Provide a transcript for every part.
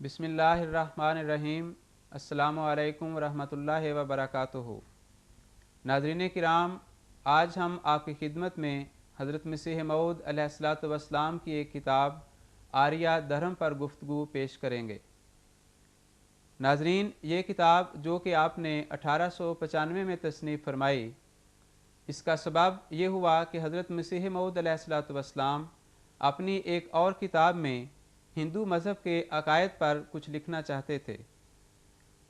بسم اللہ الرحمن الرحیم۔ السلام علیکم ورحمۃ اللہ وبرکاتہ۔ ناظرین کرام، آج ہم آپ کی خدمت میں حضرت مسیح موعود علیہ الصلوۃ والسلام کی ایک کتاب آریہ دھرم پر گفتگو پیش کریں گے۔ ناظرین، یہ کتاب جو کہ آپ نے 1895 میں تصنیف فرمائی، اس کا سبب یہ ہوا کہ حضرت مسیح موعود علیہ الصلوۃ والسلام اپنی ایک اور کتاب میں ہندو مذہب کے عقائد پر کچھ لکھنا چاہتے تھے،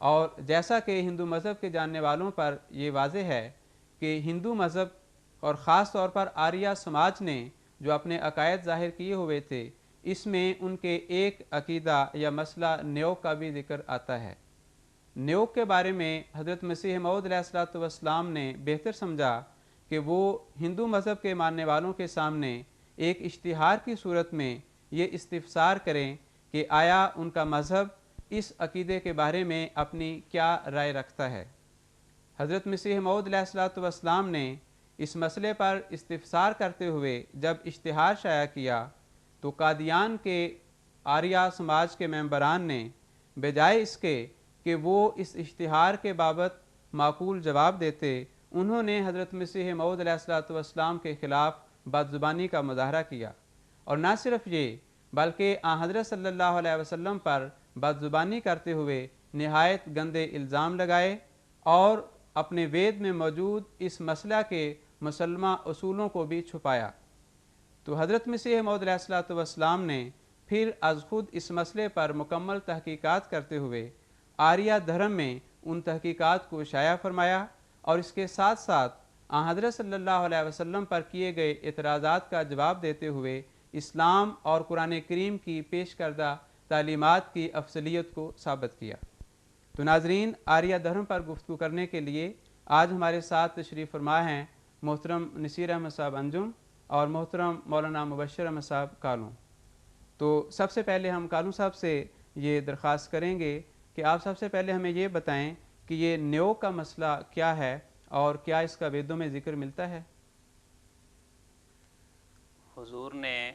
اور جیسا کہ ہندو مذہب کے جاننے والوں پر یہ واضح ہے کہ ہندو مذہب اور خاص طور پر آریہ سماج نے جو اپنے عقائد ظاہر کیے ہوئے تھے، اس میں ان کے ایک عقیدہ یا مسئلہ نیوگ کا بھی ذکر آتا ہے۔ نیوگ کے بارے میں حضرت مسیح موعود علیہ الصلوۃ والسلام نے بہتر سمجھا کہ وہ ہندو مذہب کے ماننے والوں کے سامنے ایک اشتہار کی صورت میں یہ استفسار کریں کہ آیا ان کا مذہب اس عقیدے کے بارے میں اپنی کیا رائے رکھتا ہے۔ حضرت مسیح موعود علیہ الصلوۃ والسلام نے اس مسئلے پر استفسار کرتے ہوئے جب اشتہار شائع کیا تو قادیان کے آریہ سماج کے ممبران نے بجائے اس کے کہ وہ اس اشتہار کے بابت معقول جواب دیتے، انہوں نے حضرت مسیح موعود علیہ الصلوۃ والسلام کے خلاف بدزبانی کا مظاہرہ کیا، اور نہ صرف یہ بلکہ حضرت صلی اللہ علیہ وسلم پر بدزبانی کرتے ہوئے نہایت گندے الزام لگائے اور اپنے وید میں موجود اس مسئلہ کے مسلمہ اصولوں کو بھی چھپایا۔ تو حضرت مسیح موعود علیہ الصلوۃ والسلام نے پھر از خود اس مسئلے پر مکمل تحقیقات کرتے ہوئے آریہ دھرم میں ان تحقیقات کو شائع فرمایا، اور اس کے ساتھ ساتھ حضرت صلی اللہ علیہ وسلم پر کیے گئے اعتراضات کا جواب دیتے ہوئے اسلام اور قرآن کریم کی پیش کردہ تعلیمات کی افضلیت کو ثابت کیا۔ تو ناظرین، آریہ دھرم پر گفتگو کرنے کے لیے آج ہمارے ساتھ تشریف فرما ہیں محترم نصیر احمد صاحب انجم اور محترم مولانا مبشر احمد صاحب کالوں۔ تو سب سے پہلے ہم کالوں صاحب سے یہ درخواست کریں گے کہ آپ سب سے پہلے ہمیں یہ بتائیں کہ یہ نیوگ کا مسئلہ کیا ہے اور کیا اس کا ویدوں میں ذکر ملتا ہے؟ حضور نے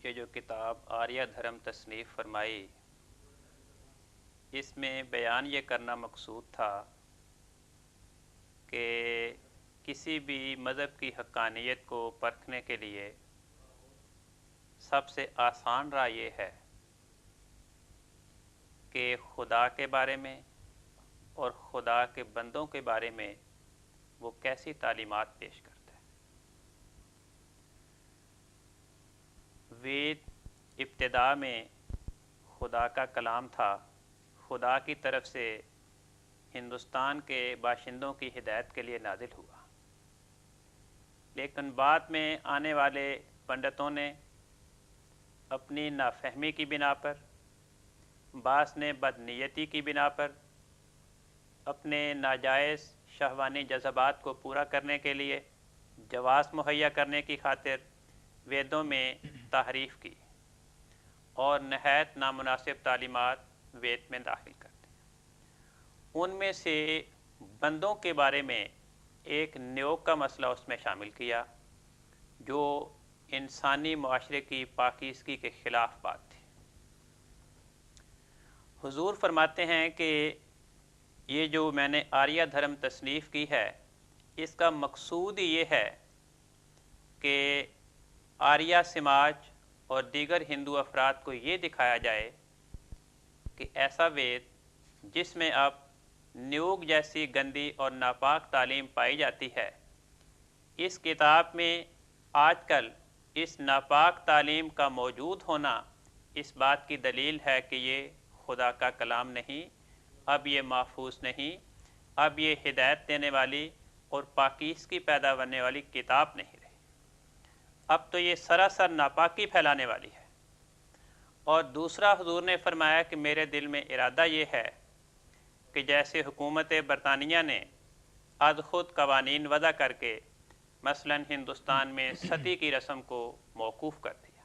یہ جو کتاب آریہ دھرم تصنیف فرمائی، اس میں بیان یہ کرنا مقصود تھا کہ کسی بھی مذہب کی حقانیت کو پرکھنے کے لیے سب سے آسان راہ یہ ہے کہ خدا کے بارے میں اور خدا کے بندوں کے بارے میں وہ کیسی تعلیمات پیش کرتا ہے۔ وید ابتدا میں خدا کا کلام تھا، خدا کی طرف سے ہندوستان کے باشندوں کی ہدایت کے لیے نازل ہوا، لیکن بعد میں آنے والے پنڈتوں نے اپنی نافہمی کی بنا پر، بعض نے بدنیتی کی بنا پر، اپنے ناجائز شہوانی جذبات کو پورا کرنے کے لیے، جواز مہیا کرنے کی خاطر ویدوں میں تحریف کی اور نہایت نامناسب تعلیمات وید میں داخل کر دی۔ ان میں سے بندوں کے بارے میں ایک نیوگ کا مسئلہ اس میں شامل کیا جو انسانی معاشرے کی پاکیزگی کے خلاف بات تھی۔ حضور فرماتے ہیں کہ یہ جو میں نے آریہ دھرم تصنیف کی ہے، اس کا مقصود یہ ہے کہ آریہ سماج اور دیگر ہندو افراد کو یہ دکھایا جائے کہ ایسا وید جس میں اب نیوگ جیسی گندی اور ناپاک تعلیم پائی جاتی ہے، اس کتاب میں آج کل اس ناپاک تعلیم کا موجود ہونا اس بات کی دلیل ہے کہ یہ خدا کا کلام نہیں، اب یہ محفوظ نہیں، اب یہ ہدایت دینے والی اور پاکیزگی پیدا کرنے والی کتاب نہیں رہی، اب تو یہ سراسر ناپاکی پھیلانے والی ہے۔ اور دوسرا، حضور نے فرمایا کہ میرے دل میں ارادہ یہ ہے کہ جیسے حکومت برطانیہ نے از خود قوانین وضع کر کے مثلاً ہندوستان میں ستی کی رسم کو موقوف کر دیا،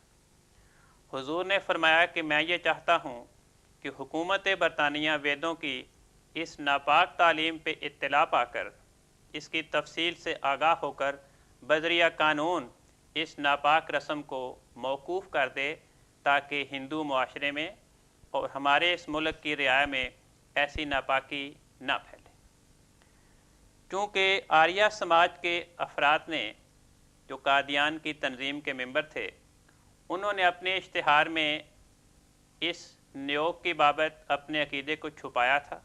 حضور نے فرمایا کہ میں یہ چاہتا ہوں کہ حکومت برطانیہ ویدوں کی اس ناپاک تعلیم پہ اطلاع پا کر، اس کی تفصیل سے آگاہ ہو کر بذریعہ قانون اس ناپاک رسم کو موقوف کر دے، تاکہ ہندو معاشرے میں اور ہمارے اس ملک کی رعایا میں ایسی ناپاکی نہ پھیلے۔ چونکہ آریہ سماج کے افراد نے جو قادیان کی تنظیم کے ممبر تھے، انہوں نے اپنے اشتہار میں اس نیوگ کی بابت اپنے عقیدے کو چھپایا تھا،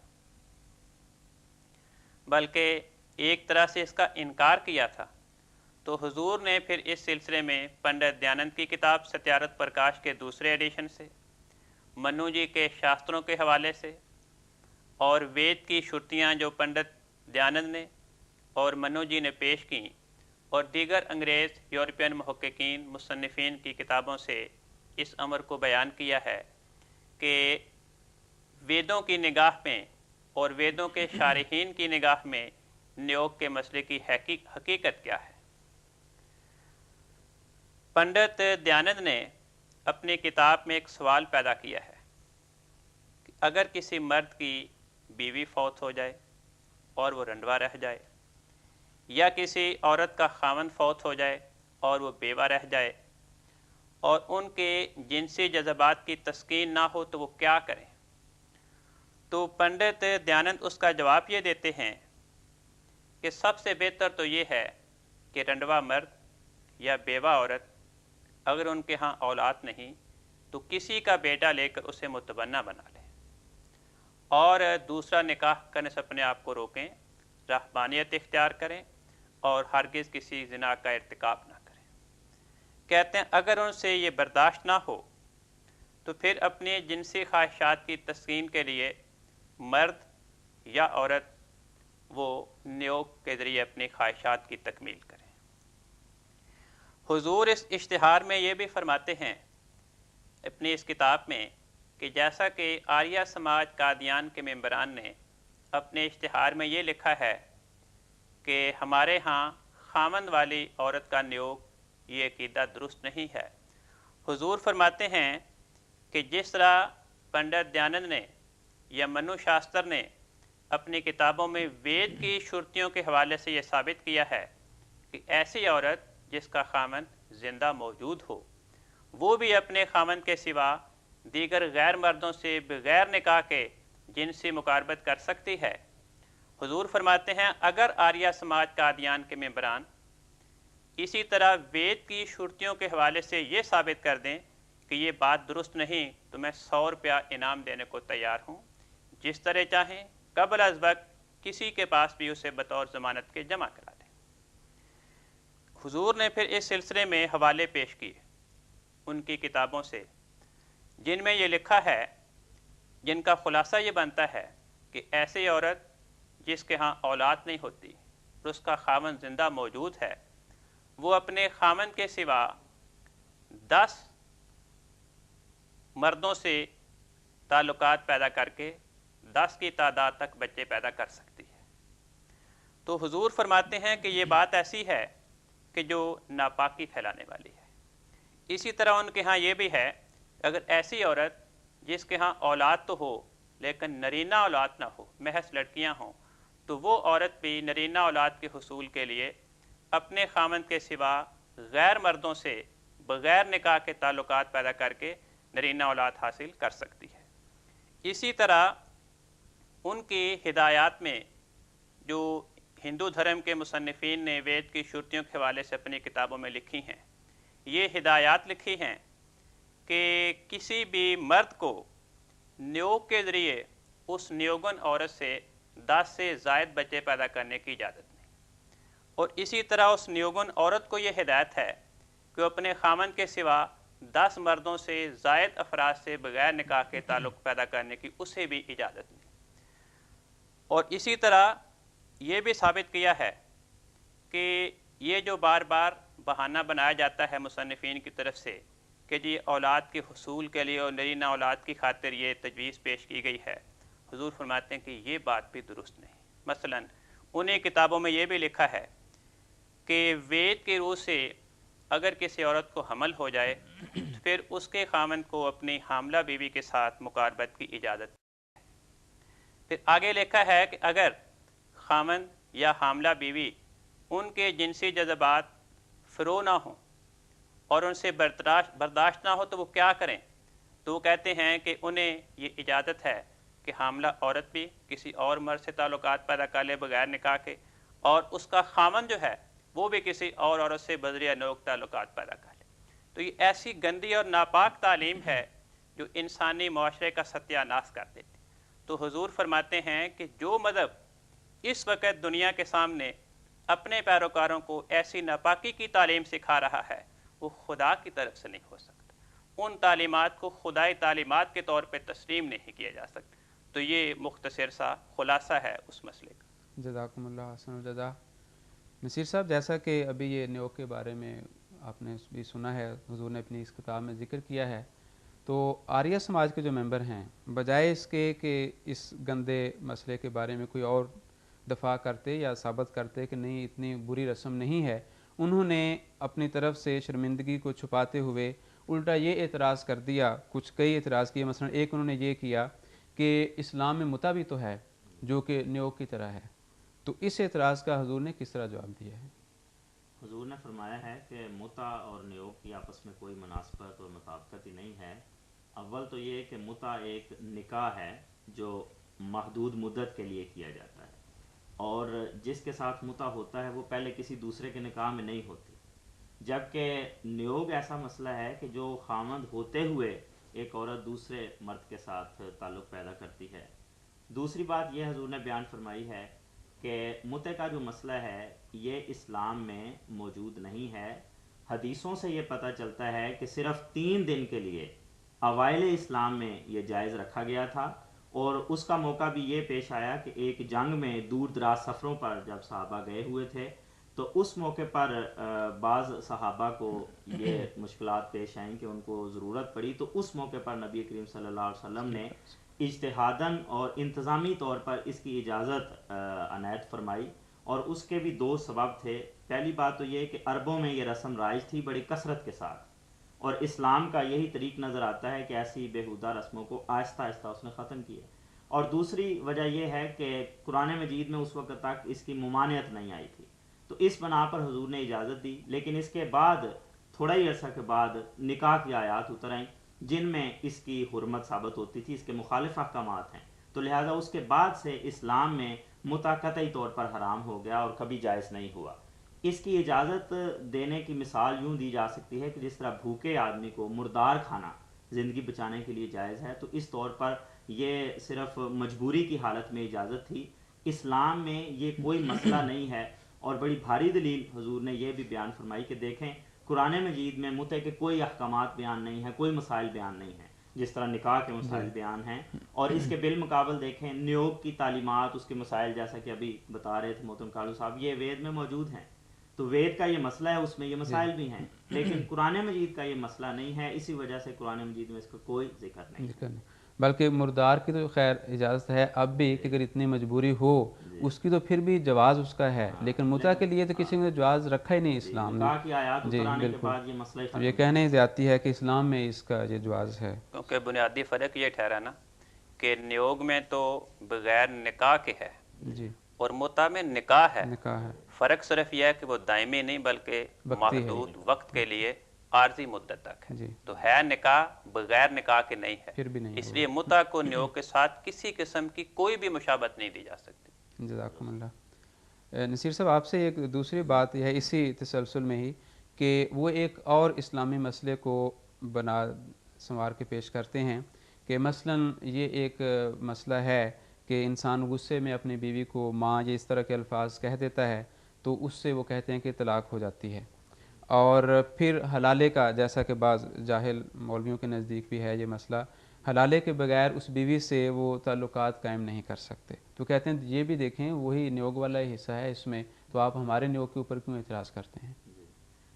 بلکہ ایک طرح سے اس کا انکار کیا تھا۔ تو حضور نے پھر اس سلسلے میں پنڈت دیانند کی کتاب ستیارتھ پرکاش کے دوسرے ایڈیشن سے، منو جی کے شاستروں کے حوالے سے، اور وید کی شرطیاں جو پنڈت دیانند نے اور منو جی نے پیش کیں، اور دیگر انگریز یورپین محققین مصنفین کی کتابوں سے اس امر کو بیان کیا ہے کہ ویدوں کی نگاہ میں اور ویدوں کے شارحین کی نگاہ میں نیوگ کے مسئلے کی حقیقت کیا ہے۔ پنڈت دیانند نے اپنی کتاب میں ایک سوال پیدا کیا ہے کہ اگر کسی مرد کی بیوی فوت ہو جائے اور وہ رنڈوا رہ جائے، یا کسی عورت کا خاوند فوت ہو جائے اور وہ بیوہ رہ جائے، اور ان کے جنسی جذبات کی تسکین نہ ہو تو وہ کیا کریں؟ تو پنڈت دیانند اس کا جواب یہ دیتے ہیں کہ سب سے بہتر تو یہ ہے کہ رنڈوا مرد یا بیوہ عورت اگر ان کے ہاں اولاد نہیں تو کسی کا بیٹا لے کر اسے متبنہ بنا لیں، اور دوسرا نکاح کرنے سے اپنے آپ کو روکیں، رہبانیت اختیار کریں، اور ہرگز کسی زنا کا ارتکاب نہ کریں۔ کہتے ہیں اگر ان سے یہ برداشت نہ ہو تو پھر اپنی جنسی خواہشات کی تسکین کے لیے مرد یا عورت وہ نیوگ کے ذریعے اپنی خواہشات کی تکمیل کریں۔ حضور اس اشتہار میں یہ بھی فرماتے ہیں اپنی اس کتاب میں کہ جیسا کہ آریہ سماج قادیان کے ممبران نے اپنے اشتہار میں یہ لکھا ہے کہ ہمارے ہاں خامند والی عورت کا نیوگ یہ عقیدہ درست نہیں ہے، حضور فرماتے ہیں کہ جس طرح پنڈت دیانند نے یا منو شاستر نے اپنی کتابوں میں وید کی شرطیوں کے حوالے سے یہ ثابت کیا ہے کہ ایسی عورت جس کا خامند زندہ موجود ہو وہ بھی اپنے خامند کے سوا دیگر غیر مردوں سے بغیر نکاح کے جنسی مقاربت کر سکتی ہے۔ حضور فرماتے ہیں اگر آریہ سماج قادیان کے ممبران اسی طرح وید کی شرطیوں کے حوالے سے یہ ثابت کر دیں کہ یہ بات درست نہیں تو میں 100 روپیہ انعام دینے کو تیار ہوں، جس طرح چاہیں قبل از وقت کسی کے پاس بھی اسے بطور ضمانت کے جمع کرا دیں۔ حضور نے پھر اس سلسلے میں حوالے پیش کیے ان کی کتابوں سے جن میں یہ لکھا ہے، جن کا خلاصہ یہ بنتا ہے کہ ایسی عورت جس کے ہاں اولاد نہیں ہوتی اور اس کا خاوند زندہ موجود ہے، وہ اپنے خاوند کے سوا 10 مردوں سے تعلقات پیدا کر کے 10 کی تعداد تک بچے پیدا کر سکتی ہے۔ تو حضور فرماتے ہیں کہ یہ بات ایسی ہے کہ جو ناپاکی پھیلانے والی ہے۔ اسی طرح ان کے ہاں یہ بھی ہے اگر ایسی عورت جس کے ہاں اولاد تو ہو لیکن نرینہ اولاد نہ ہو، محض لڑکیاں ہوں، تو وہ عورت بھی نرینہ اولاد کے حصول کے لیے اپنے خامند کے سوا غیر مردوں سے بغیر نکاح کے تعلقات پیدا کر کے نرینہ اولاد حاصل کر سکتی ہے۔ اسی طرح ان کی ہدایات میں جو ہندو دھرم کے مصنفین نے وید کی شرطیوں کے حوالے سے اپنی کتابوں میں لکھی ہیں، یہ ہدایات لکھی ہیں کہ کسی بھی مرد کو نیوگ کے ذریعے اس نیوگن عورت سے 10 سے زائد بچے پیدا کرنے کی اجازت نہیں، اور اسی طرح اس نیوگن عورت کو یہ ہدایت ہے کہ وہ اپنے خامند کے سوا 10 مردوں سے زائد افراد سے بغیر نکاح کے تعلق پیدا کرنے کی اسے بھی اجازت نہیں۔ اور اسی طرح یہ بھی ثابت کیا ہے کہ یہ جو بار بار بہانہ بنایا جاتا ہے مصنفین کی طرف سے کہ جی اولاد کے حصول کے لیے اور نرینہ اولاد کی خاطر یہ تجویز پیش کی گئی ہے، حضور فرماتے ہیں کہ یہ بات بھی درست نہیں۔ مثلا انہیں کتابوں میں یہ بھی لکھا ہے کہ وید کے روح سے اگر کسی عورت کو حمل ہو جائے تو پھر اس کے خامند کو اپنی حاملہ بیوی کے ساتھ مقاربت کی اجازت ہے۔ پھر آگے لکھا ہے کہ اگر خامند یا حاملہ بیوی ان کے جنسی جذبات فرو نہ ہوں اور ان سے برداشت نہ ہو تو وہ کیا کریں؟ تو وہ کہتے ہیں کہ انہیں یہ اجازت ہے کہ حاملہ عورت بھی کسی اور مرد سے تعلقات پیدا کر لے بغیر نکاح کے، اور اس کا خامن جو ہے وہ بھی کسی اور عورت سے بذریعہ نوک تعلقات پیدا کر لے۔ تو یہ ایسی گندی اور ناپاک تعلیم ہے جو انسانی معاشرے کا ستیہ ناش کر دیتی۔ تو حضور فرماتے ہیں کہ جو مذہب اس وقت دنیا کے سامنے اپنے پیروکاروں کو ایسی ناپاکی کی تعلیم سکھا رہا ہے وہ خدا کی طرف سے نہیں ہو سکتا، ان تعلیمات کو خدائی تعلیمات کے طور پہ تسلیم نہیں کیا جا سکتا۔ تو یہ مختصر سا خلاصہ ہے اس مسئلے کا۔ جزاکم اللہ حسن الجزا۔ نصیر صاحب، جیسا کہ ابھی یہ نیوک کے بارے میں آپ نے بھی سنا ہے، حضور نے اپنی اس کتاب میں ذکر کیا ہے، تو آریہ سماج کے جو ممبر ہیں بجائے اس کے کہ اس گندے مسئلے کے بارے میں کوئی اور دفاع کرتے یا ثابت کرتے کہ نہیں اتنی بری رسم نہیں ہے، انہوں نے اپنی طرف سے شرمندگی کو چھپاتے ہوئے الٹا یہ اعتراض کر دیا، کئی اعتراض کیے۔ مثلا ایک انہوں نے یہ کیا کہ اسلام میں متع بھی تو ہے جو کہ نیوک کی طرح ہے، تو اس اعتراض کا حضور نے کس طرح جواب دیا ہے؟ حضور نے فرمایا ہے کہ متع اور نیوک کی آپس میں کوئی مناسبت اور مطابقت ہی نہیں ہے۔ اول تو یہ کہ متع ایک نکاح ہے جو محدود مدت کے لیے کیا جاتا ہے، اور جس کے ساتھ متع ہوتا ہے وہ پہلے کسی دوسرے کے نکاح میں نہیں ہوتی، جبکہ نیوگ ایسا مسئلہ ہے کہ جو خامند ہوتے ہوئے ایک عورت دوسرے مرد کے ساتھ تعلق پیدا کرتی ہے۔ دوسری بات یہ حضور نے بیان فرمائی ہے کہ متع کا جو مسئلہ ہے یہ اسلام میں موجود نہیں ہے۔ حدیثوں سے یہ پتہ چلتا ہے کہ صرف 3 دن کے لیے اوائل اسلام میں یہ جائز رکھا گیا تھا، اور اس کا موقع بھی یہ پیش آیا کہ ایک جنگ میں دور دراز سفروں پر جب صحابہ گئے ہوئے تھے تو اس موقع پر بعض صحابہ کو یہ مشکلات پیش آئیں کہ ان کو ضرورت پڑی، تو اس موقع پر نبی کریم صلی اللہ علیہ وسلم نے اجتہاداً اور انتظامی طور پر اس کی اجازت عنایت فرمائی، اور اس کے بھی 2 سبب تھے۔ پہلی بات تو یہ کہ عربوں میں یہ رسم رائج تھی بڑی کثرت کے ساتھ، اور اسلام کا یہی طریق نظر آتا ہے کہ ایسی بیہودہ رسموں کو آہستہ آہستہ اس نے ختم کیا۔ اور دوسری وجہ یہ ہے کہ قرآن مجید میں اس وقت تک اس کی ممانعت نہیں آئی تھی، تو اس بنا پر حضور نے اجازت دی، لیکن اس کے بعد تھوڑا ہی عرصہ کے بعد نکاح کی آیات اتر آئیں جن میں اس کی حرمت ثابت ہوتی تھی، اس کے مخالف احکامات ہیں، تو لہٰذا اس کے بعد سے اسلام میں متع قطعی طور پر حرام ہو گیا اور کبھی جائز نہیں ہوا۔ اس کی اجازت دینے کی مثال یوں دی جا سکتی ہے کہ جس طرح بھوکے آدمی کو مردار کھانا زندگی بچانے کے لیے جائز ہے، تو اس طور پر یہ صرف مجبوری کی حالت میں اجازت تھی۔ اسلام میں یہ کوئی مسئلہ نہیں ہے، اور بڑی بھاری دلیل حضور نے یہ بھی بیان فرمائی کہ دیکھیں قرآن مجید میں متع کے کوئی احکامات بیان نہیں ہیں، کوئی مسائل بیان نہیں ہیں جس طرح نکاح کے مسائل بیان ہیں، اور اس کے بالمقابل دیکھیں نیوگ کی تعلیمات، اس کے مسائل جیسا کہ ابھی بتا رہے تھے محترم کالو صاحب، یہ وید میں موجود ہیں، تو وید کا یہ مسئلہ ہے، اس میں یہ مسائل بھی ہیں، لیکن قرآن مجید کا یہ مسئلہ نہیں ہے، اسی وجہ سے قرآن مجید میں اس کا کوئی ذکر نہیں۔ بلکہ مردار کی تو خیر اجازت ہے اب بھی کہ اگر اتنی مجبوری ہو اس کی تو پھر بھی جواز اس کا ہے، لیکن متع کے لیے تو کسی نے جواز رکھا ہی نہیں اسلام نے۔ جی بالکل، یہ کہنے ہی زیادتی ہے کہ اسلام میں اس کا یہ جواز ہے، کیونکہ بنیادی فرق یہ ٹھہرا نا کہ نیوگ میں تو بغیر نکاح کے ہے، جی، اور متع میں نکاح ہے۔ نکاح ہے، فرق صرف یہ ہے کہ وہ دائمی نہیں بلکہ محدود وقت کے لیے عارضی مدت تک ہے، تو ہے نکاح، بغیر نکاح کے نہیں ہے، پھر بھی نہیں، اس لیے متع کو نیوگ کے ساتھ کسی قسم کی کوئی بھی مشابہت نہیں دی جا سکتی۔ جزاکم اللہ۔ نصیر صاحب، آپ سے ایک دوسری بات یہ ہے اسی تسلسل میں ہی کہ وہ ایک اور اسلامی مسئلے کو بنا سنوار کے پیش کرتے ہیں کہ مثلاً یہ ایک مسئلہ ہے کہ انسان غصے میں اپنی بیوی کو ماں یا اس طرح کے الفاظ کہہ دیتا ہے تو اس سے وہ کہتے ہیں کہ طلاق ہو جاتی ہے، اور پھر حلالے کا، جیسا کہ بعض جاہل مولویوں کے نزدیک بھی ہے یہ مسئلہ، حلالے کے بغیر اس بیوی سے وہ تعلقات قائم نہیں کر سکتے، تو کہتے ہیں یہ بھی دیکھیں وہی نیوگ والا ہی حصہ ہے اس میں، تو آپ ہمارے نیوگ کے اوپر کیوں اعتراض کرتے ہیں؟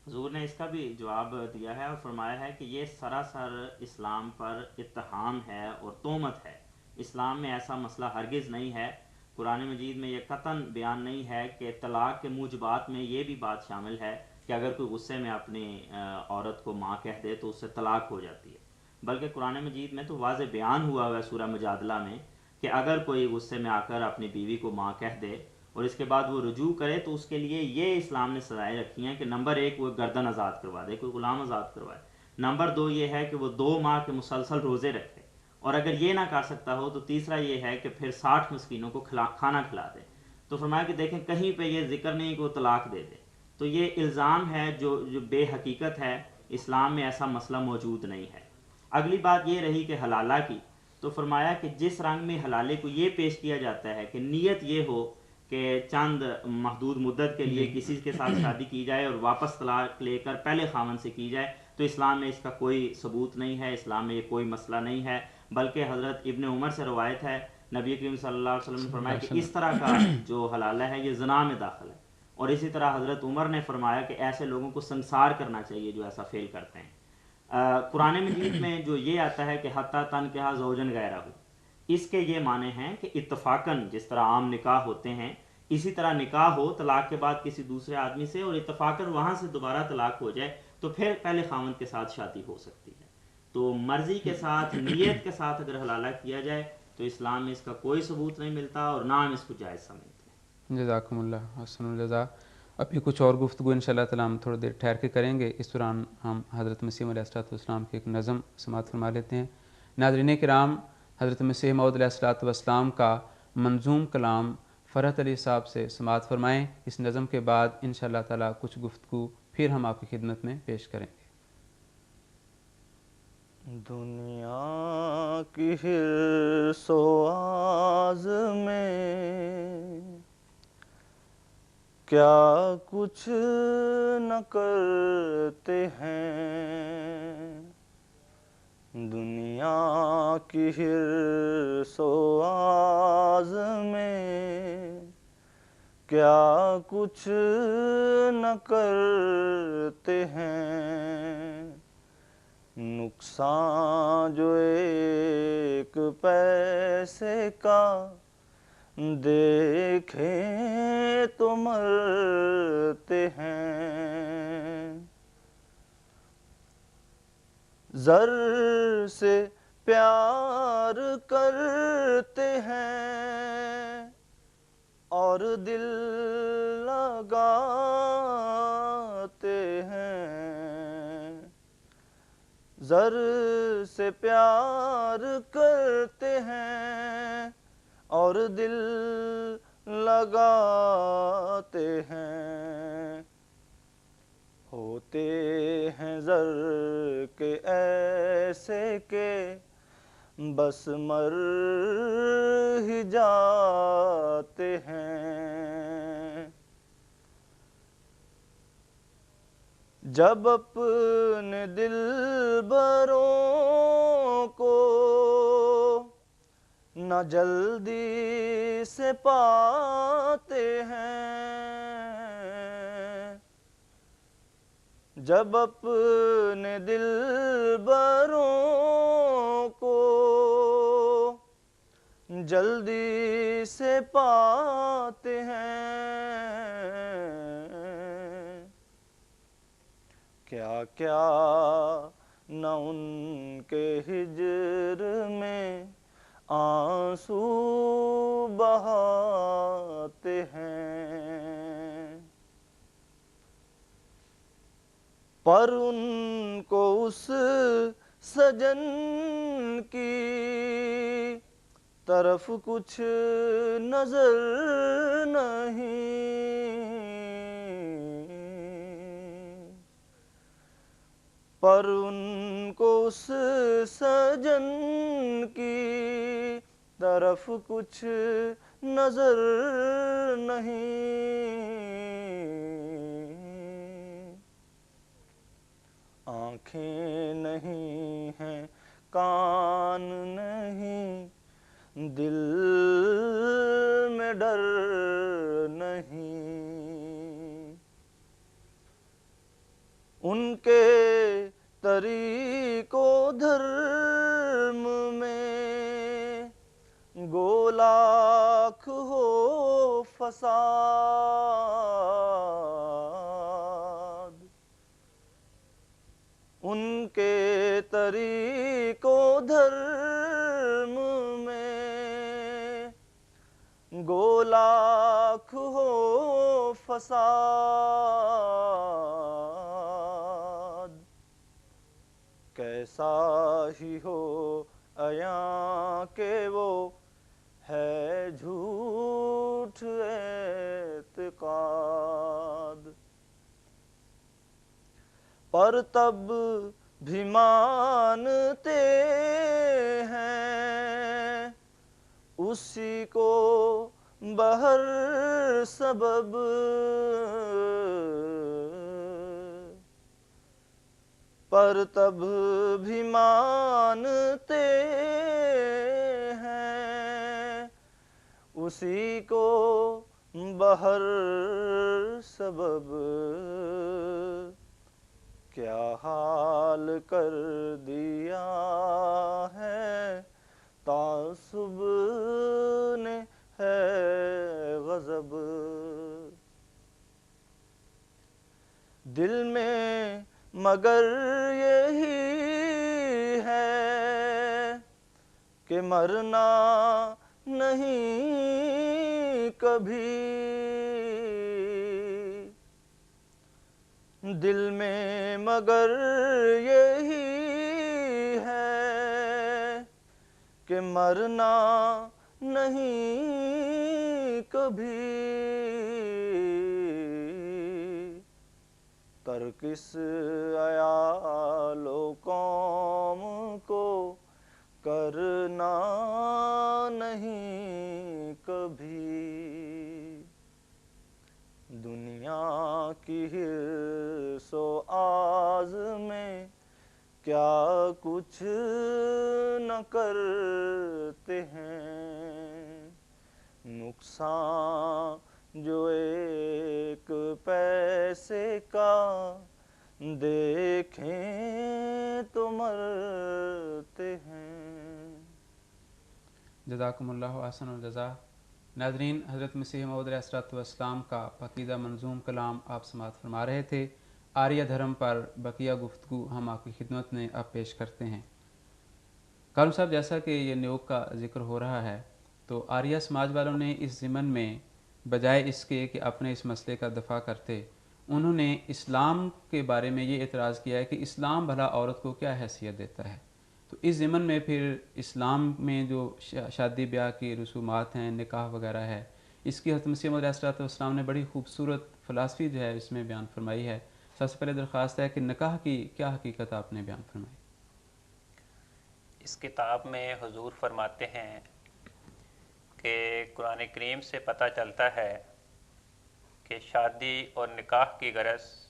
حضور نے اس کا بھی جواب دیا ہے اور فرمایا ہے کہ یہ سراسر اسلام پر اتہام ہے اور تہمت ہے۔ اسلام میں ایسا مسئلہ ہرگز نہیں ہے، قرآن مجید میں یہ قطعاً بیان نہیں ہے کہ طلاق کے موجبات میں یہ بھی بات شامل ہے کہ اگر کوئی غصے میں اپنی عورت کو ماں کہہ دے تو اس سے طلاق ہو جاتی ہے، بلکہ قرآن مجید میں تو واضح بیان ہوا ہے سورہ مجادلہ میں کہ اگر کوئی غصے میں آ کر اپنی بیوی کو ماں کہہ دے اور اس کے بعد وہ رجوع کرے تو اس کے لیے یہ اسلام نے سزائیں رکھی ہیں کہ نمبر 1 وہ گردن آزاد کروا دے، کوئی غلام آزاد کروائے، نمبر 2 یہ ہے کہ وہ 2 ماہ کے مسلسل روزے رکھے، اور اگر یہ نہ کر سکتا ہو تو تیسرا یہ ہے کہ پھر 60 مسکینوں کو کھانا کھلا دے۔ تو فرمایا کہ دیکھیں کہیں پہ یہ ذکر نہیں کہ وہ طلاق دے دے، تو یہ الزام ہے جو بے حقیقت ہے، اسلام میں ایسا مسئلہ موجود نہیں ہے۔ اگلی بات یہ رہی کہ حلالہ کی، تو فرمایا کہ جس رنگ میں حلالے کو یہ پیش کیا جاتا ہے کہ نیت یہ ہو کہ چند محدود مدت کے لیے کسی کے ساتھ شادی کی جائے اور واپس طلاق لے کر پہلے خاوند سے کی جائے، تو اسلام میں اس کا کوئی ثبوت نہیں ہے، اسلام میں یہ کوئی مسئلہ نہیں ہے، بلکہ حضرت ابن عمر سے روایت ہے، نبی کریم صلی اللہ علیہ وسلم نے فرمایا کہ اس طرح کا جو حلالہ ہے یہ زنا میں داخل ہے، اور اسی طرح حضرت عمر نے فرمایا کہ ایسے لوگوں کو سنسار کرنا چاہیے جو ایسا فعل کرتے ہیں۔ قرآن مجید میں جو یہ آتا ہے کہ حتیٰ تنکحا زوجن غیرہ، اس کے یہ معنی ہیں کہ اتفاقاً جس طرح عام نکاح ہوتے ہیں اسی طرح نکاح ہو طلاق کے بعد کسی دوسرے آدمی سے، اور اتفاقاً وہاں سے دوبارہ طلاق ہو جائے تو پھر پہلے خاوند کے ساتھ شادی ہو سکتی ہے۔ تو مرضی کے ساتھ، نیت کے ساتھ اگر حلالہ کیا جائے تو اسلام میں اس کا کوئی ثبوت نہیں ملتا، اور نہ ہم اس کو جائز سمجھتے ہیں۔ جزاکم اللہ حسن الجزا۔ ابھی کچھ اور گفتگو انشاءاللہ تعالیٰ ہم تھوڑی دیر ٹھہر کے کریں گے، اس دوران ہم حضرت مسیح علیہ السلام کی ایک نظم سماعت فرما لیتے ہیں۔ ناظرین کرام، حضرت مسیح موعود علیہ السلام کا منظوم کلام فرحت علی صاحب سے سماعت فرمائیں۔ اس نظم کے بعد انشاءاللہ تعالیٰ کچھ گفتگو پھر ہم آپ کی خدمت میں پیش کریں گے۔ دنیا کی حرص و آز میں کیا کچھ نہ کرتے ہیں، دنیا کی حرص و آز میں کیا کچھ نہ کرتے ہیں، نقصان جو ایک پیسے کا دیکھیں تو مرتے ہیں، زر سے پیار کرتے ہیں اور دل لگاتے ہیں، زر سے پیار کرتے ہیں اور دل لگاتے ہیں، ہوتے ہیں زر کے ایسے کہ بس مر ہی جاتے ہیں، جب اپنے دلبروں کو نہ جلدی سے پاتے ہیں، جب اپنے دلبروں کو جلدی سے پاتے ہیں، کیا کیا نہ ان کے ہجر میں آنسو بہاتے ہیں، پر ان کو اس سجن کی طرف کچھ نظر نہیں، پر ان کو اس سجن کی طرف کچھ نظر نہیں، آنکھیں نہیں ہیں، کان نہیں، دل میں ڈر نہیں، ان کے طریق و دھرم میں گو لاکھ ہو فساد، ان کے طریق و دھرم میں گو لاکھ ہو فساد، ایسا ہی ہو عیاں کہ وہ ہے جھوٹ اعتقاد، پر تب بھی مانتے ہیں اسی کو بہر سبب، پر تب بھی مانتے ہیں اسی کو بہر سبب، کیا حال کر دیا ہے تعصب نے ہے غضب، دل میں مگر یہی ہے کہ مرنا نہیں کبھی، دل میں مگر یہی ہے کہ مرنا نہیں کبھی، ترک اس عیال و قوم کو کرنا نہیں کبھی، دنیا کی حرص و آز میں کیا کچھ نہ کرتے ہیں، نقصان جو ایک پیسے کا دیکھیں تو مرتے ہیں۔ جزاکم اللہ احسن الجزا۔ ناظرین، حضرت مسیح موعود علیہ السلام کا پاکیزہ منظوم کلام آپ سماعت فرما رہے تھے۔ آریہ دھرم پر بقیہ گفتگو ہم آپ کی خدمت میں اب پیش کرتے ہیں۔ کالم صاحب، جیسا کہ یہ نیوگ کا ذکر ہو رہا ہے تو آریہ سماج والوں نے اس ضمن میں بجائے اس کے کہ اپنے اس مسئلے کا دفاع کرتے، انہوں نے اسلام کے بارے میں یہ اعتراض کیا ہے کہ اسلام بھلا عورت کو کیا حیثیت دیتا ہے۔ تو اس ضمن میں پھر اسلام میں جو شادی بیاہ کی رسومات ہیں، نکاح وغیرہ ہے، اس کی حضرت مسیح موعود علیہ السلام نے بڑی خوبصورت فلسفی جو ہے اس میں بیان فرمائی ہے۔ سب سے پہلے درخواست ہے کہ نکاح کی کیا حقیقت آپ نے بیان فرمائی؟ اس کتاب میں حضور فرماتے ہیں کہ قرآن کریم سے پتہ چلتا ہے کہ شادی اور نکاح کی غرض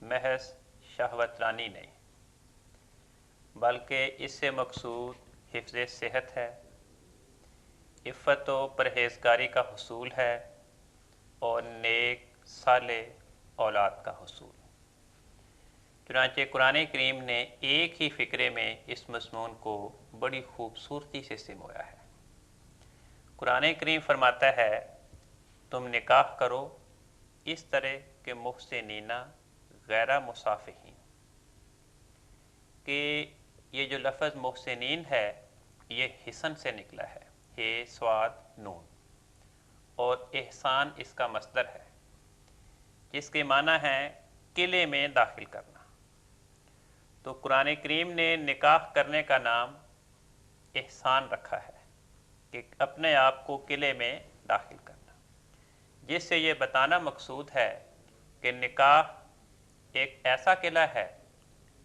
محض شہوت رانی نہیں، بلکہ اس سے مقصود حفظ صحت ہے، عفت و پرہیزگاری کا حصول ہے اور نیک صالح اولاد کا حصول۔ چنانچہ قرآن کریم نے ایک ہی فقرے میں اس مضمون کو بڑی خوبصورتی سے سمویا ہے۔ قرآن کریم فرماتا ہے تم نکاح کرو اس طرح کہ محسنینہ غیر مصافحین، کہ یہ جو لفظ محسنین ہے یہ حسن سے نکلا ہے، ہے سواد نون، اور احسان اس کا مصدر ہے جس کے معنی ہے قلعے میں داخل کرنا۔ تو قرآن کریم نے نکاح کرنے کا نام احسان رکھا ہے کہ اپنے آپ کو قلعے میں داخل کرنا، جس سے یہ بتانا مقصود ہے کہ نکاح ایک ایسا قلعہ ہے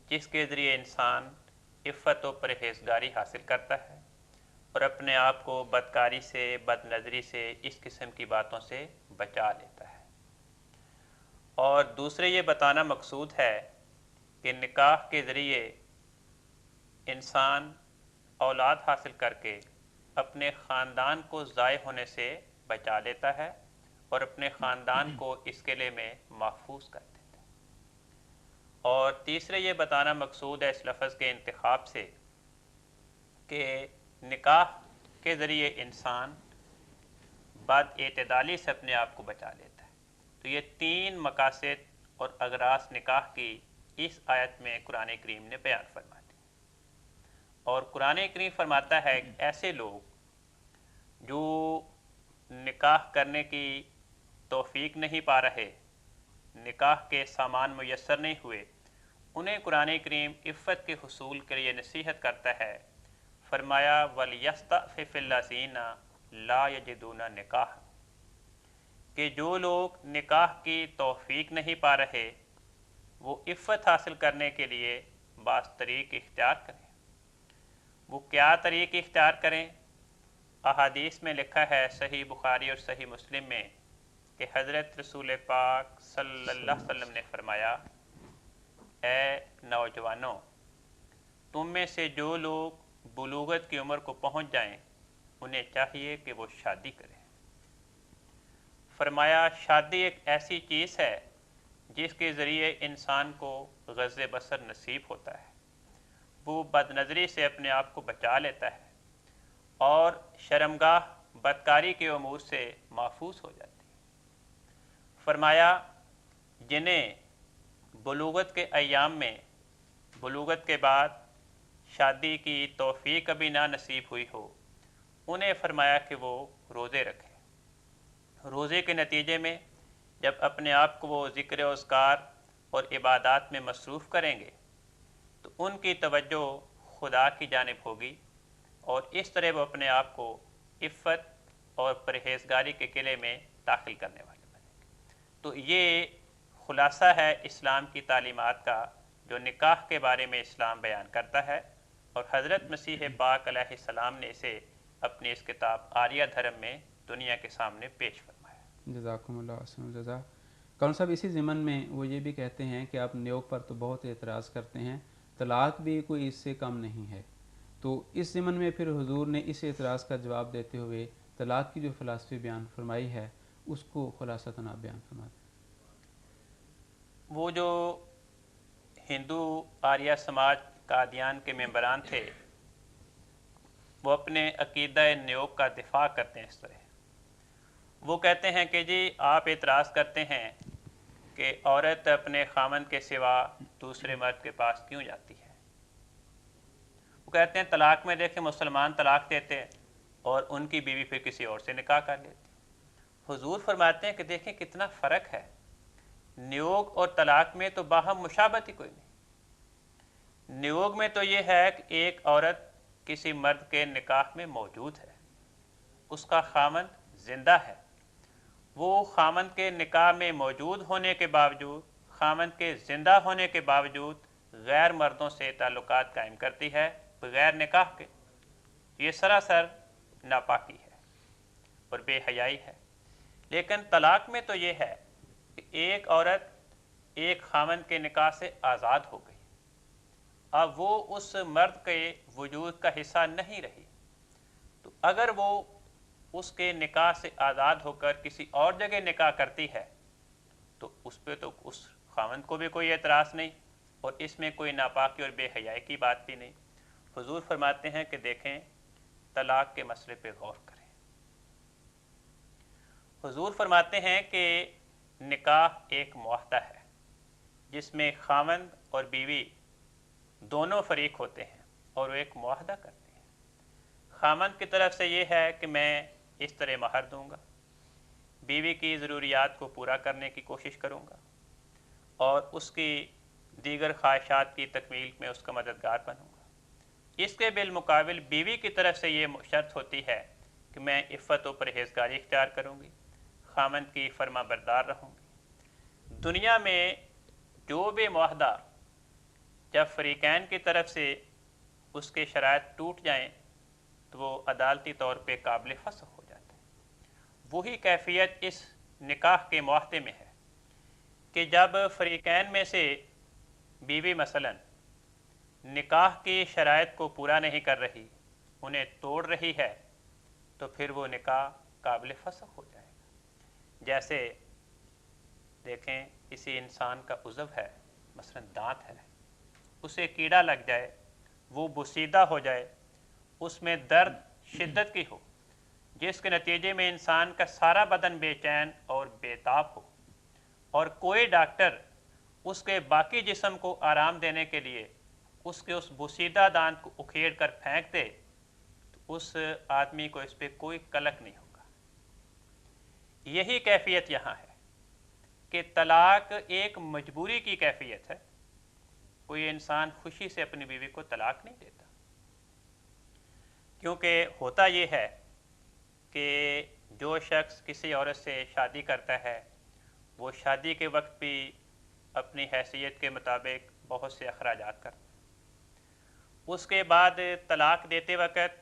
جس کے ذریعے انسان عفت و پرہیزگاری حاصل کرتا ہے اور اپنے آپ کو بدکاری سے، بد نظری سے، اس قسم کی باتوں سے بچا لیتا ہے۔ اور دوسرے یہ بتانا مقصود ہے کہ نکاح کے ذریعے انسان اولاد حاصل کر کے اپنے خاندان کو ضائع ہونے سے بچا لیتا ہے اور اپنے خاندان کو اس قلعے میں محفوظ کر دیتا ہے۔ اور تیسرے یہ بتانا مقصود ہے اس لفظ کے انتخاب سے کہ نکاح کے ذریعے انسان بد اعتدالی سے اپنے آپ کو بچا لیتا ہے۔ تو یہ تین مقاصد اور اغراض نکاح کی اس آیت میں قرآن کریم نے بیان فرما دی۔ اور قرآن کریم فرماتا ہے کہ ایسے لوگ جو نکاح کرنے کی توفیق نہیں پا رہے، نکاح کے سامان میسر نہیں ہوئے، انہیں قرآن کریم عفت کے حصول کے لیے نصیحت کرتا ہے. فرمایا وَلْيَسْتَعْفِفِ الَّذِينَ لَا يَجِدُونَ نِکاحًا، کہ جو لوگ نکاح کی توفیق نہیں پا رہے وہ عفت حاصل کرنے کے لیے بعض طریق اختیار کریں. وہ کیا طریق اختیار کریں؟ احادیث میں لکھا ہے صحیح بخاری اور صحیح مسلم میں کہ حضرت رسول پاک صلی اللہ علیہ وسلم نے فرمایا اے نوجوانوں، تم میں سے جو لوگ بلوغت کی عمر کو پہنچ جائیں انہیں چاہیے کہ وہ شادی کریں. فرمایا شادی ایک ایسی چیز ہے جس کے ذریعے انسان کو غض بصر نصیب ہوتا ہے، وہ بد نظری سے اپنے آپ کو بچا لیتا ہے اور شرمگاہ بدکاری کے امور سے محفوظ ہو جاتی ہے. فرمایا جنہیں بلوغت کے ایام میں، بلوغت کے بعد شادی کی توفیق کبھی نہ نصیب ہوئی ہو، انہیں فرمایا کہ وہ روزے رکھیں. روزے کے نتیجے میں جب اپنے آپ کو وہ ذکر و اذکار اور عبادات میں مصروف کریں گے تو ان کی توجہ خدا کی جانب ہوگی اور اس طرح وہ اپنے آپ کو عفت اور پرہیزگاری کے قلعے میں داخل کرنے والے بنیں گے. تو یہ خلاصہ ہے اسلام کی تعلیمات کا جو نکاح کے بارے میں اسلام بیان کرتا ہے، اور حضرت مسیح پاک علیہ السلام نے اسے اپنی اس کتاب آریہ دھرم میں دنیا کے سامنے پیش فرمایا. جزاکم اللہ حسن الجزا. کون صاحب اسی ضمن میں وہ یہ بھی کہتے ہیں کہ آپ نیوگ پر تو بہت اعتراض کرتے ہیں، طلاق بھی کوئی اس سے کم نہیں ہے، تو اس ضمن میں پھر حضور نے اس اعتراض کا جواب دیتے ہوئے طلاق کی جو فلسفی بیان فرمائی ہے اس کو خلاصتاً آپ بیان فرما دیں. وہ جو ہندو آریہ سماج قادیان کے ممبران تھے وہ اپنے عقیدہ نیوگ کا دفاع کرتے ہیں. اس طرح وہ کہتے ہیں کہ جی آپ اعتراض کرتے ہیں کہ عورت اپنے خامند کے سوا دوسرے مرد کے پاس کیوں جاتی ہے. وہ کہتے ہیں طلاق میں دیکھیں مسلمان طلاق دیتے ہیں اور ان کی بیوی پھر کسی اور سے نکاح کر لیتی. حضور فرماتے ہیں کہ دیکھیں کتنا فرق ہے، نیوگ اور طلاق میں تو باہم مشابہت ہی کوئی نہیں. نیوگ میں تو یہ ہے کہ ایک عورت کسی مرد کے نکاح میں موجود ہے، اس کا خامند زندہ ہے، وہ خامند کے نکاح میں موجود ہونے کے باوجود، خامند کے زندہ ہونے کے باوجود غیر مردوں سے تعلقات قائم کرتی ہے بغیر نکاح کے. یہ سراسر ناپاکی ہے اور بے حیائی ہے. لیکن طلاق میں تو یہ ہے کہ ایک عورت ایک خامند کے نکاح سے آزاد ہو گئی، اب وہ اس مرد کے وجود کا حصہ نہیں رہی، تو اگر وہ اس کے نکاح سے آزاد ہو کر کسی اور جگہ نکاح کرتی ہے تو اس پہ تو اس خامند کو بھی کوئی اعتراض نہیں اور اس میں کوئی ناپاکی اور بے حیائی کی بات بھی نہیں. حضور فرماتے ہیں کہ دیکھیں طلاق کے مسئلے پہ غور کریں. حضور فرماتے ہیں کہ نکاح ایک معاہدہ ہے جس میں خامند اور بیوی دونوں فریق ہوتے ہیں اور وہ ایک معاہدہ کرتے ہیں. خامند کی طرف سے یہ ہے کہ میں اس طرح مہر دوں گا، بیوی کی ضروریات کو پورا کرنے کی کوشش کروں گا اور اس کی دیگر خواہشات کی تکمیل میں اس کا مددگار بنوں گا. اس کے بالمقابل بیوی کی طرف سے یہ شرط ہوتی ہے کہ میں عفت و پرہیزگاری اختیار کروں گی، خامند کی فرما بردار رہوں گی. دنیا میں جو بھی معاہدہ جب فریقین کی طرف سے اس کے شرائط ٹوٹ جائیں تو وہ عدالتی طور پہ قابل فسخ ہو جاتا ہے. وہی کیفیت اس نکاح کے معاہدے میں ہے کہ جب فریقین میں سے بیوی مثلا نکاح کی شرائط کو پورا نہیں کر رہی، انہیں توڑ رہی ہے، تو پھر وہ نکاح قابل فسخ ہو جائے گا. جیسے دیکھیں کسی انسان کا عضو ہے، مثلا دانت ہے، اسے کیڑا لگ جائے، وہ بوسیدہ ہو جائے، اس میں درد شدت کی ہو جس کے نتیجے میں انسان کا سارا بدن بے چین اور بے تاب ہو، اور کوئی ڈاکٹر اس کے باقی جسم کو آرام دینے کے لیے اس کے اس بوسیدہ دانت کو اکھیڑ کر پھینک دے تو اس آدمی کو اس پہ کوئی قلق نہیں ہوگا. یہی کیفیت یہاں ہے کہ طلاق ایک مجبوری کی کیفیت ہے. کوئی انسان خوشی سے اپنی بیوی کو طلاق نہیں دیتا، کیونکہ ہوتا یہ ہے کہ جو شخص کسی عورت سے شادی کرتا ہے وہ شادی کے وقت بھی اپنی حیثیت کے مطابق بہت سے اخراجات کرتا ہے، اس کے بعد طلاق دیتے وقت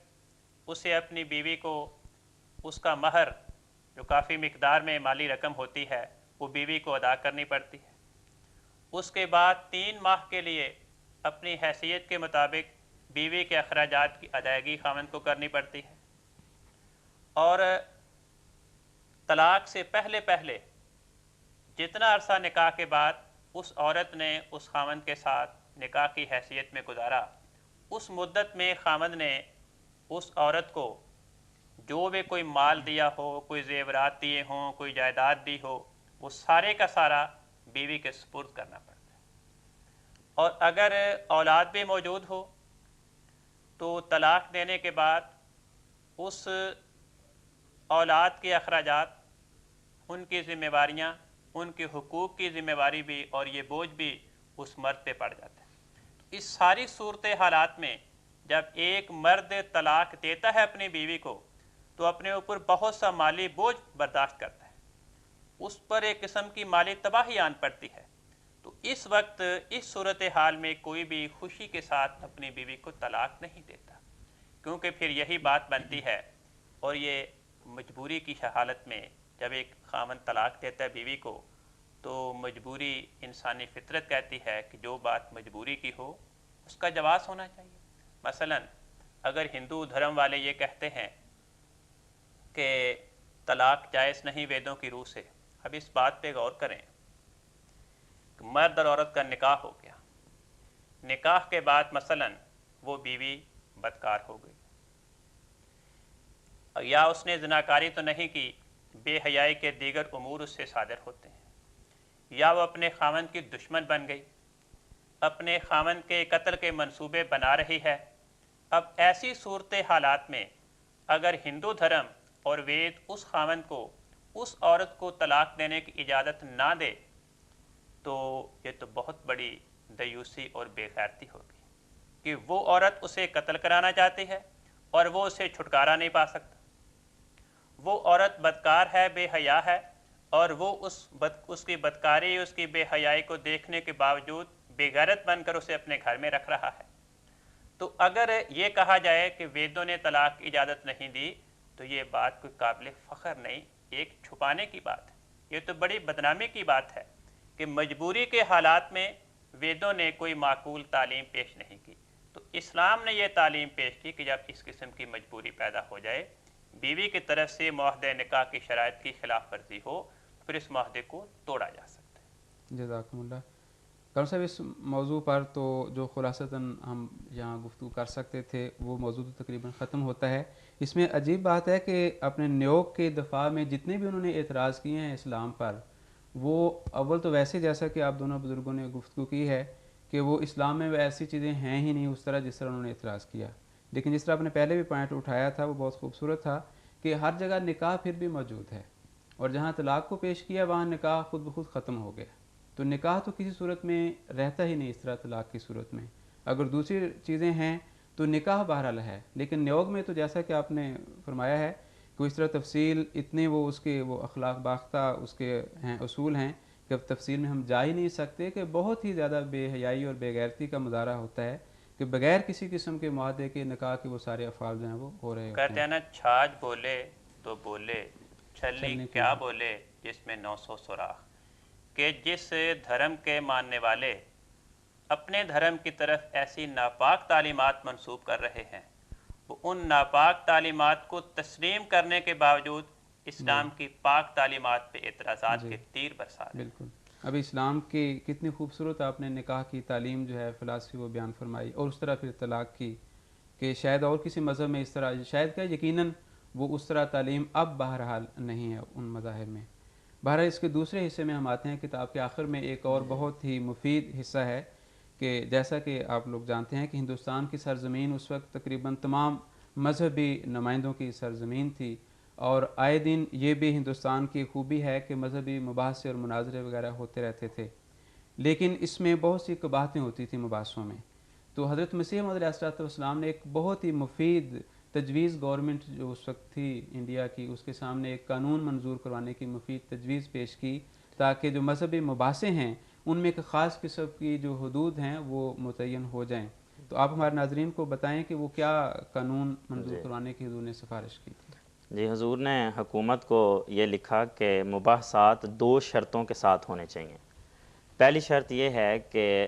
اسے اپنی بیوی کو اس کا مہر جو کافی مقدار میں مالی رقم ہوتی ہے وہ بیوی کو ادا کرنی پڑتی ہے، اس کے بعد 3 ماہ کے لیے اپنی حیثیت کے مطابق بیوی کے اخراجات کی ادائیگی خاوند کو کرنی پڑتی ہے، اور طلاق سے پہلے پہلے جتنا عرصہ نکاح کے بعد اس عورت نے اس خاوند کے ساتھ نکاح کی حیثیت میں گزارا، اس مدت میں خاوند نے اس عورت کو جو بھی کوئی مال دیا ہو، کوئی زیورات دیے ہوں، کوئی جائیداد دی ہو، وہ سارے کا سارا بیوی کے سپرد کرنا پڑتا ہے، اور اگر اولاد بھی موجود ہو تو طلاق دینے کے بعد اس اولاد کے اخراجات، ان کی ذمہ داریاں، ان کے حقوق کی ذمہ داری بھی اور یہ بوجھ بھی اس مرد پہ پڑ جاتا ہے۔ اس ساری صورت حالات میں جب ایک مرد طلاق دیتا ہے اپنی بیوی کو تو اپنے اوپر بہت سا مالی بوجھ برداشت کرتا ہے، اس پر ایک قسم کی مالی تباہی آن پڑتی ہے، تو اس وقت اس صورت حال میں کوئی بھی خوشی کے ساتھ اپنی بیوی کو طلاق نہیں دیتا، کیونکہ پھر یہی بات بنتی ہے، اور یہ مجبوری کی حالت میں جب ایک خاوند طلاق دیتا ہے بیوی کو تو مجبوری انسانی فطرت کہتی ہے کہ جو بات مجبوری کی ہو اس کا جواز ہونا چاہیے۔ مثلا اگر ہندو دھرم والے یہ کہتے ہیں کہ طلاق جائز نہیں ویدوں کی روح سے، اب اس بات پہ غور کریں کہ مرد اور عورت کا نکاح ہو گیا، نکاح کے بعد مثلا وہ بیوی بدکار ہو گئی، یا اس نے زناکاری تو نہیں کی، بے حیائی کے دیگر امور اس سے صادر ہوتے ہیں، یا وہ اپنے خاوند کی دشمن بن گئی، اپنے خاوند کے قتل کے منصوبے بنا رہی ہے، اب ایسی صورت حالات میں اگر ہندو دھرم اور وید اس خاوند کو اس عورت کو طلاق دینے کی اجازت نہ دے تو یہ تو بہت بڑی دیوسی اور بے غیرتی ہوگی کہ وہ عورت اسے قتل کرانا چاہتی ہے اور وہ اسے چھٹکارا نہیں پا سکتا، وہ عورت بدکار ہے، بے حیا ہے، اور وہ اس کی بدکاری، اس کی بے حیائی کو دیکھنے کے باوجود بے غیرت بن کر اسے اپنے گھر میں رکھ رہا ہے، تو اگر یہ کہا جائے کہ ویدوں نے طلاق کی اجازت نہیں دی تو یہ بات کوئی قابل فخر نہیں، ایک چھپانے کی بات ہے، یہ تو بڑی بدنامی کی بات ہے کہ مجبوری کے حالات میں ویدوں نے کوئی معقول تعلیم پیش نہیں کی، تو اسلام نے یہ تعلیم پیش کی کہ جب اس قسم کی مجبوری پیدا ہو جائے، بیوی کی طرف سے معاہدہ نکاح کی شرائط کی خلاف ورزی ہو، پھر اس معاہدے کو توڑا جا سکتا ہے۔ جزاکم اللہ۔ ڈاکٹر صاحب اس موضوع پر تو جو خلاصتاً ہم یہاں گفتگو کر سکتے تھے وہ موضوع تو تقریباً ختم ہوتا ہے۔ اس میں عجیب بات ہے کہ اپنے نیوک کے دفاع میں جتنے بھی انہوں نے اعتراض کیے ہیں اسلام پر، وہ اول تو ویسے جیسا کہ آپ دونوں بزرگوں نے گفتگو کی ہے کہ وہ اسلام میں ایسی چیزیں ہیں ہی نہیں اس طرح جس طرح انہوں نے اعتراض کیا، لیکن جس طرح آپ نے پہلے بھی پوائنٹ اٹھایا تھا وہ بہت خوبصورت تھا کہ ہر جگہ نکاح پھر بھی موجود ہے، اور جہاں طلاق کو پیش کیا وہاں نکاح خود بخود ختم ہو گیا، تو نکاح تو کسی صورت میں رہتا ہی نہیں اس طرح طلاق کی صورت میں، اگر دوسری چیزیں ہیں تو نکاح بہرحال ہے، لیکن نیوگ میں تو جیسا کہ آپ نے فرمایا ہے کہ اس طرح تفصیل اتنے وہ اس کے وہ اخلاق باختہ اس کے ہیں اصول ہیں کہ اب تفصیل میں ہم جا ہی نہیں سکتے کہ بہت ہی زیادہ بے حیائی اور بے غیرتی کا مظاہرہ ہوتا ہے کہ بغیر کسی قسم کے معاہدے کے نکاح کے وہ سارے افعال جو ہیں وہ ہو رہے ہوتے کہتے ہیں نا، چھاج بولے تو بولے، چھلنی کیا بولے جس میں 900 سوراخ، کہ جس دھرم کے ماننے والے اپنے دھرم کی طرف ایسی ناپاک تعلیمات منسوب کر رہے ہیں، وہ ان ناپاک تعلیمات کو تسلیم کرنے کے باوجود اسلام کی پاک تعلیمات پہ اعتراضات کے تیر برسا رہے ہیں۔ بالکل۔ اب اسلام کی کتنی خوبصورت آپ نے نکاح کی تعلیم جو ہے فلسفی وہ بیان فرمائی، اور اس طرح پھر طلاق کی کہ شاید اور کسی مذہب میں اس طرح، شاید کیا یقیناً وہ اس طرح تعلیم اب بہرحال نہیں ہے ان مذاہب میں۔ بہرحال اس کے دوسرے حصے میں ہم آتے ہیں، کتاب کے آخر میں ایک اور بہت ہی مفید حصہ ہے کہ جیسا کہ آپ لوگ جانتے ہیں کہ ہندوستان کی سرزمین اس وقت تقریباً تمام مذہبی نمائندوں کی سرزمین تھی، اور آئے دن یہ بھی ہندوستان کی خوبی ہے کہ مذہبی مباحثے اور مناظرے وغیرہ ہوتے رہتے تھے، لیکن اس میں بہت سی قباحتیں ہوتی تھیں مباحثوں میں. تو حضرت مسیح موعود علیہ الصلوۃ والسلام نے ایک بہت ہی مفید تجویز گورنمنٹ جو اس وقت تھی انڈیا کی، اس کے سامنے ایک قانون منظور کروانے کی مفید تجویز پیش کی تاکہ جو مذہبی مباحثے ہیں ان میں ایک خاص قسم کی جو حدود ہیں وہ متعین ہو جائیں. تو آپ ہمارے ناظرین کو بتائیں کہ وہ کیا قانون منظور کروانے کی حضور نے سفارش کی تھی. جی، حضور نے حکومت کو یہ لکھا کہ مباحثات 2 شرطوں کے ساتھ ہونے چاہیے. پہلی شرط یہ ہے کہ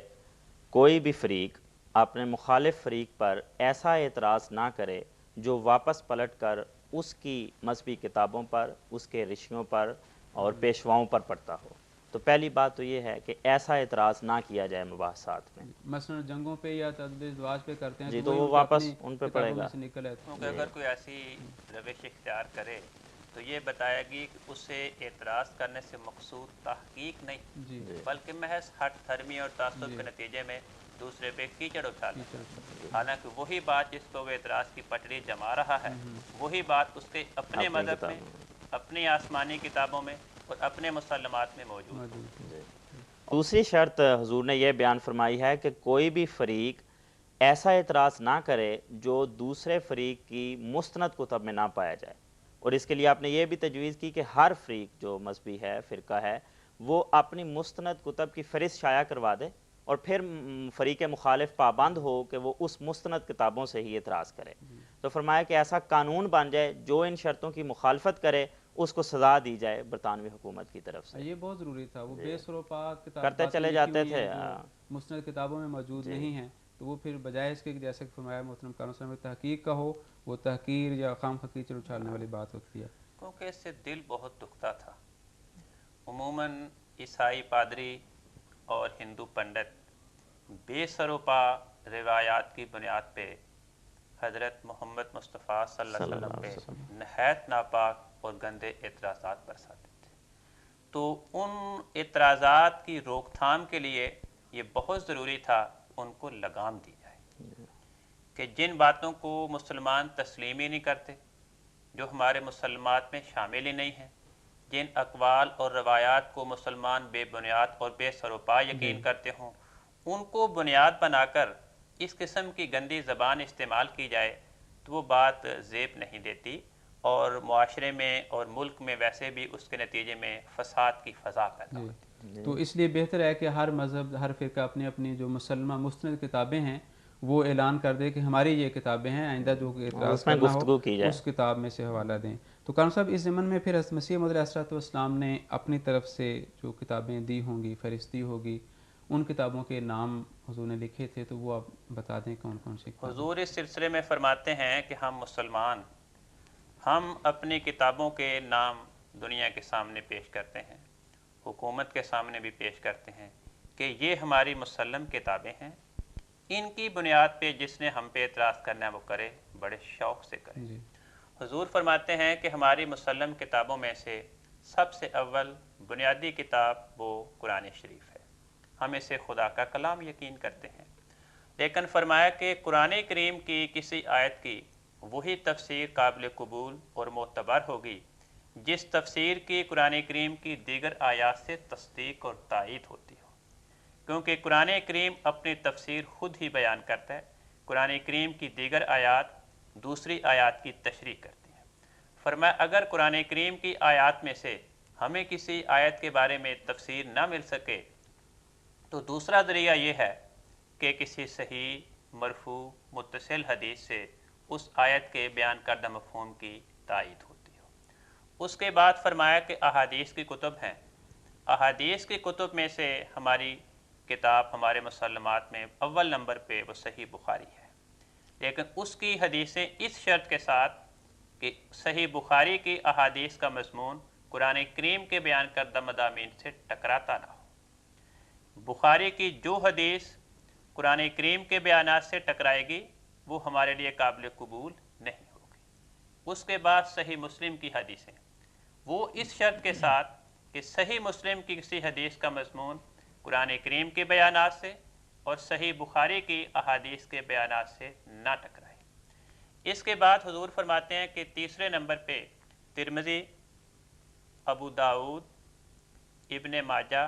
کوئی بھی فریق اپنے مخالف فریق پر ایسا اعتراض نہ کرے جو واپس پلٹ کر اس کی مذہبی کتابوں پر، اس کے رشیوں پر اور پیشواؤں پر پڑتا ہو. تو پہلی بات تو یہ ہے کہ ایسا اعتراض نہ کیا جائے مباحثات میں. مثلا جنگوں پہ یا تدبیر ازواج پہ کرتے ہیں جی، تو تو وہ واپس ان پہ پڑے گا. نکل آئے. کیونکہ اگر کوئی ایسی روش اختیار کرے تو یہ بتایا گی کہ اسے اعتراض کرنے سے مقصود تحقیق نہیں، جی بلکہ محض ہٹ دھرمی اور تعصب کے نتیجے میں دوسرے پہ کیچڑ اچھالنا. حالانکہ وہی بات جس کو وہ اعتراض کی پٹڑی جما رہا ہے وہی بات اس کے اپنے مذہب میں، اپنی آسمانی کتابوں میں اور اپنے مسلمات میں موجود ہے. دوسری شرط حضور نے یہ بیان فرمائی ہے کہ کوئی بھی فریق ایسا اعتراض نہ کرے جو دوسرے فریق کی مستند کتب میں نہ پایا جائے. اور اس کے لیے آپ نے یہ بھی تجویز کی کہ ہر فریق جو مذہبی ہے، فرقہ ہے، وہ اپنی مستند کتب کی فہرست شائع کروا دے اور پھر فریق مخالف پابند ہو کہ وہ اس مستند کتابوں سے ہی اعتراض کرے. تو فرمایا کہ ایسا قانون بن جائے جو ان شرطوں کی مخالفت کرے اس کو سزا دی جائے برطانوی حکومت کی طرف سے. یہ بہت ضروری تھا. وہ بے سروپا کتاب کرتے چلے جاتے تھے، مستند کتابوں میں موجود نہیں ہیں، تو وہ پھر بجائے اس کے جیسے کہ فرمایا محترم قانون صاحب نے تحقیق کا ہو، وہ تحقیر یا خام خقیچر اچھالنے والی بات ہوتی ہے. کیونکہ اس سے دل بہت دکھتا تھا. عموماً عیسائی پادری اور ہندو پنڈت بے سروپا روایات کی بنیاد پہ حضرت محمد مصطفیٰ صلی اللہ علیہ وسلم پہ نہایت ناپاک اور گندے اعتراضات برساتے تھے. تو ان اعتراضات کی روک تھام کے لیے یہ بہت ضروری تھا ان کو لگام دی جائے کہ جن باتوں کو مسلمان تسلیم ہی نہیں کرتے، جو ہمارے مسلمات میں شامل ہی نہیں ہیں، جن اقوال اور روایات کو مسلمان بے بنیاد اور بے سروپا یقین کرتے ہوں، ان کو بنیاد بنا کر اس قسم کی گندی زبان استعمال کی جائے تو وہ بات زیب نہیں دیتی اور معاشرے میں اور ملک میں ویسے بھی اس کے نتیجے میں فساد کی فضا پیدا ہوتی. تو اس لیے بہتر ہے کہ ہر مذہب، ہر فرقہ اپنی اپنی جو مسلمہ مستند کتابیں ہیں وہ اعلان کر دے کہ ہماری یہ کتابیں ہیں، آئندہ جو اعتراض کرنا ہو اس کتاب میں سے حوالہ دیں. تو قانون صاحب اس ضمن میں پھر حضرت مسیح موعود علیہ الصلوۃ والسلام نے اپنی طرف سے جو کتابیں دی ہوں گی، فہرستی ہوگی، ان کتابوں کے نام حضور نے لکھے تھے تو وہ آپ بتا دیں کون کون سی. حضور اس سلسلے میں فرماتے ہیں کہ ہم مسلمان، ہم اپنی کتابوں کے نام دنیا کے سامنے پیش کرتے ہیں، حکومت کے سامنے بھی پیش کرتے ہیں کہ یہ ہماری مسلم کتابیں ہیں، ان کی بنیاد پہ جس نے ہم پہ اعتراض کرنا ہے وہ کرے، بڑے شوق سے کرے. حضور فرماتے ہیں کہ ہماری مسلم کتابوں میں سے سب سے اول بنیادی کتاب وہ قرآن شریف ہے، ہم اسے خدا کا کلام یقین کرتے ہیں. لیکن فرمایا کہ قرآن کریم کی کسی آیت کی وہی تفسیر قابل قبول اور معتبر ہوگی جس تفسیر کی قرآن کریم کی دیگر آیات سے تصدیق اور تائید ہوتی ہو، کیونکہ قرآن کریم اپنی تفسیر خود ہی بیان کرتا ہے. قرآن کریم کی دیگر آیات دوسری آیات کی تشریح کرتی ہیں. فرمایا اگر قرآن کریم کی آیات میں سے ہمیں کسی آیت کے بارے میں تفسیر نہ مل سکے تو دوسرا ذریعہ یہ ہے کہ کسی صحیح مرفوع متصل حدیث سے اس آیت کے بیان کردہ مفہوم کی تائید ہوتی ہو. اس کے بعد فرمایا کہ احادیث کی کتب ہیں. احادیث کی کتب میں سے ہماری کتاب ہمارے مسلمات میں اول نمبر پہ وہ صحیح بخاری ہے، لیکن اس کی حدیثیں اس شرط کے ساتھ کہ صحیح بخاری کی احادیث کا مضمون قرآن کریم کے بیان کردہ مضامین سے ٹکراتا نہ ہو. بخاری کی جو حدیث قرآن کریم کے بیانات سے ٹکرائے گی وہ ہمارے لیے قابل قبول نہیں ہوگی. اس کے بعد صحیح مسلم کی حدیثیں، وہ اس شرط کے ساتھ کہ صحیح مسلم کی کسی حدیث کا مضمون قرآن کریم کے بیانات سے اور صحیح بخاری کی احادیث کے بیانات سے نہ ٹکرائے. اس کے بعد حضور فرماتے ہیں کہ تیسرے نمبر پہ ترمذی، ابو داؤد، ابن ماجہ،